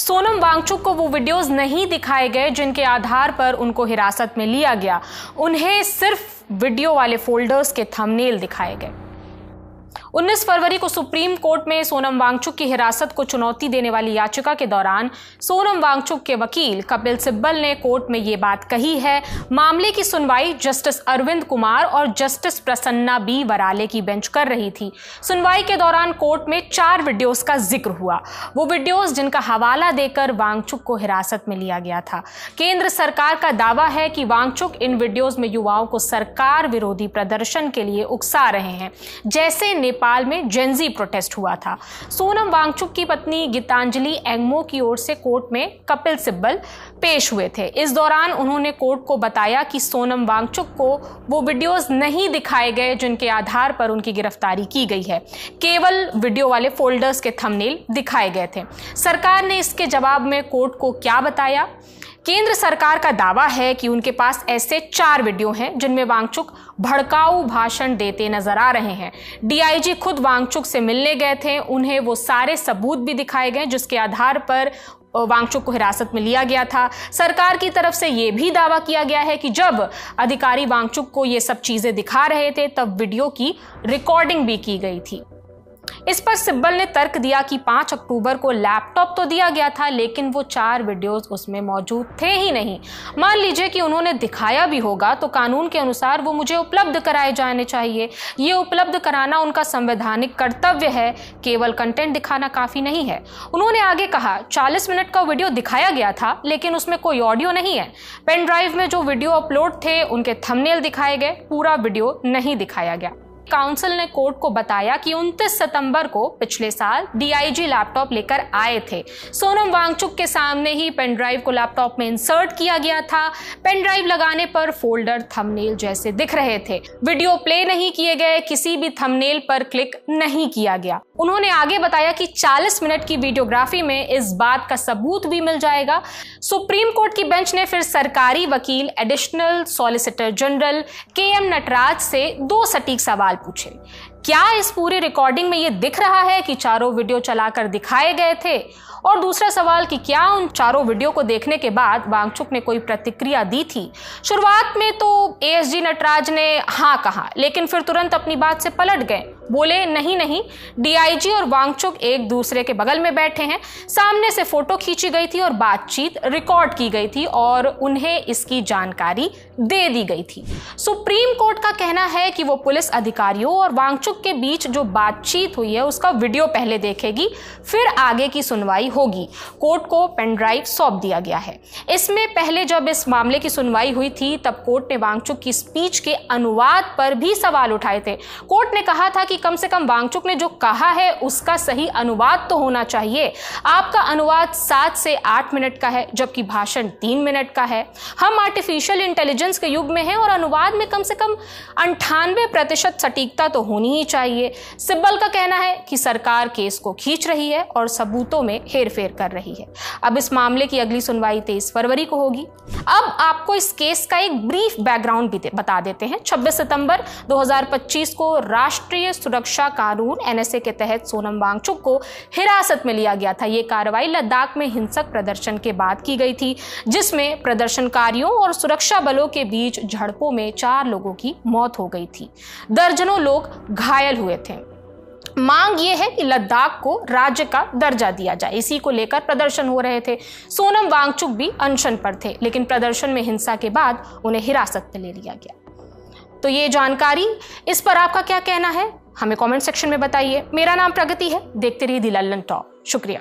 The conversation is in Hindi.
सोनम वांगचुक को वो वीडियोस नहीं दिखाए गए जिनके आधार पर उनको हिरासत में लिया गया। उन्हें सिर्फ वीडियो वाले फोल्डर्स के थंबनेल दिखाए गए। 19 फरवरी को सुप्रीम कोर्ट में सोनम वांगचुक की हिरासत को चुनौती देने वाली याचिका के दौरान सोनम वांगचुक के वकील कपिल सिब्बल ने कोर्ट में ये बात कही है। मामले की सुनवाई जस्टिस अरविंद कुमार और जस्टिस प्रसन्ना बी वराले की बेंच कर रही थी। सुनवाई के दौरान कोर्ट में 4 वीडियोस का जिक्र हुआ, वो वीडियोस जिनका हवाला देकर वांगचुक को हिरासत में लिया गया था। केंद्र सरकार का दावा है कि वांगचुक इन वीडियोस में युवाओं को सरकार विरोधी प्रदर्शन के लिए उकसा रहे हैं, जैसे नेपाल में जेनजी प्रोटेस्ट हुआ था। सोनम वांगचुक की पत्नी गीतांजलि एंगमो की ओर से कोर्ट में कपिल सिब्बल पेश हुए थे। इस दौरान उन्होंने कोर्ट को बताया कि सोनम वांगचुक को वो वीडियोस नहीं दिखाए गए जिनके आधार पर उनकी गिरफ्तारी की गई है, केवल वीडियो वाले फोल्डर्स के थंबनेल दिखाए गए थे। सरकार ने इसके जवाब में कोर्ट को क्या बताया? केंद्र सरकार का दावा है कि उनके पास ऐसे 4 वीडियो हैं जिनमें वांगचुक भड़काऊ भाषण देते नजर आ रहे हैं। डीआईजी खुद वांगचुक से मिलने गए थे, उन्हें वो सारे सबूत भी दिखाए गए जिसके आधार पर वांगचुक को हिरासत में लिया गया था। सरकार की तरफ से यह भी दावा किया गया है कि जब अधिकारी वांगचुक को ये सब चीजें दिखा रहे थे तब वीडियो की रिकॉर्डिंग भी की गई थी। इस पर सिब्बल ने तर्क दिया कि 5 अक्टूबर को लैपटॉप तो दिया गया था, लेकिन वो 4 वीडियोस उसमें मौजूद थे ही नहीं। मान लीजिए कि उन्होंने दिखाया भी होगा तो कानून के अनुसार वो मुझे उपलब्ध कराए जाने चाहिए। ये उपलब्ध कराना उनका संवैधानिक कर्तव्य है, केवल कंटेंट दिखाना काफी नहीं है। उन्होंने आगे कहा, 40 मिनट का वीडियो दिखाया गया था लेकिन उसमें कोई ऑडियो नहीं है। पेन ड्राइव में जो वीडियो अपलोड थे उनके थंबनेल दिखाए गए, पूरा वीडियो नहीं दिखाया गया। काउंसिल ने कोर्ट को बताया कि 29 सितंबर को पिछले साल डीआईजी लैपटॉप लेकर आए थे। सोनम वांगचुक के सामने ही पेन ड्राइव को लैपटॉप में इंसर्ट किया गया था। पेन ड्राइव लगाने पर फोल्डर थंबनेल जैसे दिख रहे थे। वीडियो प्ले नहीं किए गए, किसी भी थंबनेल पर क्लिक नहीं किया गया। उन्होंने आगे बताया कि 40 मिनट की वीडियोग्राफी में इस बात का सबूत भी मिल जाएगा। सुप्रीम कोर्ट की बेंच ने फिर सरकारी वकील additional solicitor general KM Natraj से 2 सटीक सवाल पूछे। क्या इस पूरी रिकॉर्डिंग में ये दिख रहा है कि चारों वीडियो चलाकर दिखाए गए थे? और दूसरा सवाल कि क्या उन चारों वीडियो को देखने के बाद वांगचुक ने कोई प्रतिक्रिया दी थी? शुरुआत में तो ASG नटराज ने हाँ कहा, लेकिन फिर तुरंत अपनी बात से पलट गए। बोले नहीं, डीआईजी और वांगचुक एक दूसरे के बगल में बैठे हैं, सामने से फोटो खींची गई थी और बातचीत रिकॉर्ड की गई थी और उन्हें इसकी जानकारी दे दी गई थी। सुप्रीम कोर्ट का कहना है कि वो पुलिस अधिकारियों और वांगचुक के बीच जो बातचीत हुई है उसका वीडियो पहले देखेगी, फिर आगे की सुनवाई होगी। कोर्ट को पेन ड्राइव सौंप दिया गया है। इसमें पहले जब इस मामले की सुनवाई हुई थी तब कोर्ट ने वांगचुक की स्पीच के अनुवाद पर भी सवाल उठाए थे। कोर्ट ने कहा था कि कम से कम वांगचुक ने जो कहा है उसका सही अनुवाद तो होना चाहिए। आपका अनुवाद 7 से 8 मिनट का है जबकि भाषण 3 मिनट का है। हम आर्टिफिशियल इंटेलिजेंस के युग में हैं और अनुवाद में कम से कम 98% सटीकता तो होनी ही चाहिए। सिब्बल का कहना है कि सरकार केस को खींच रही है और सबूतों में हेरफेर कर रही है। अब इस मामले की अगली सुनवाई 23 फरवरी को होगी। अब आपको इस केस का एक ब्रीफ बैकग्राउंड भी बता देते हैं। 26 सितंबर 2025 को राष्ट्रीय सुरक्षा कानून NSA के तहत सोनम वांगचुक को हिरासत में लिया गया था। ये कार्रवाई लद्दाख में हिंसक प्रदर्शन के बाद की गई थी, जिसमें प्रदर्शनकारियों और सुरक्षा बलों के बीच झड़पों में 4 लोगों की मौत हो गई थी। दर्जनों लोग घायल हुए थे। मांग ये है कि लद्दाख को राज्य का दर्जा दिया जाए। इसी को लेकर प्रदर्शन हो रहे थे। सोनम वांगचुक भी अनशन पर थे, लेकिन प्रदर्शन में हिंसा के बाद उन्हें हिरासत में ले लिया गया। तो ये जानकारी, इस पर आपका क्या कहना है हमें कमेंट सेक्शन में बताइए। मेरा नाम प्रगति है, देखते रहिए दी लल्लन टॉप। शुक्रिया।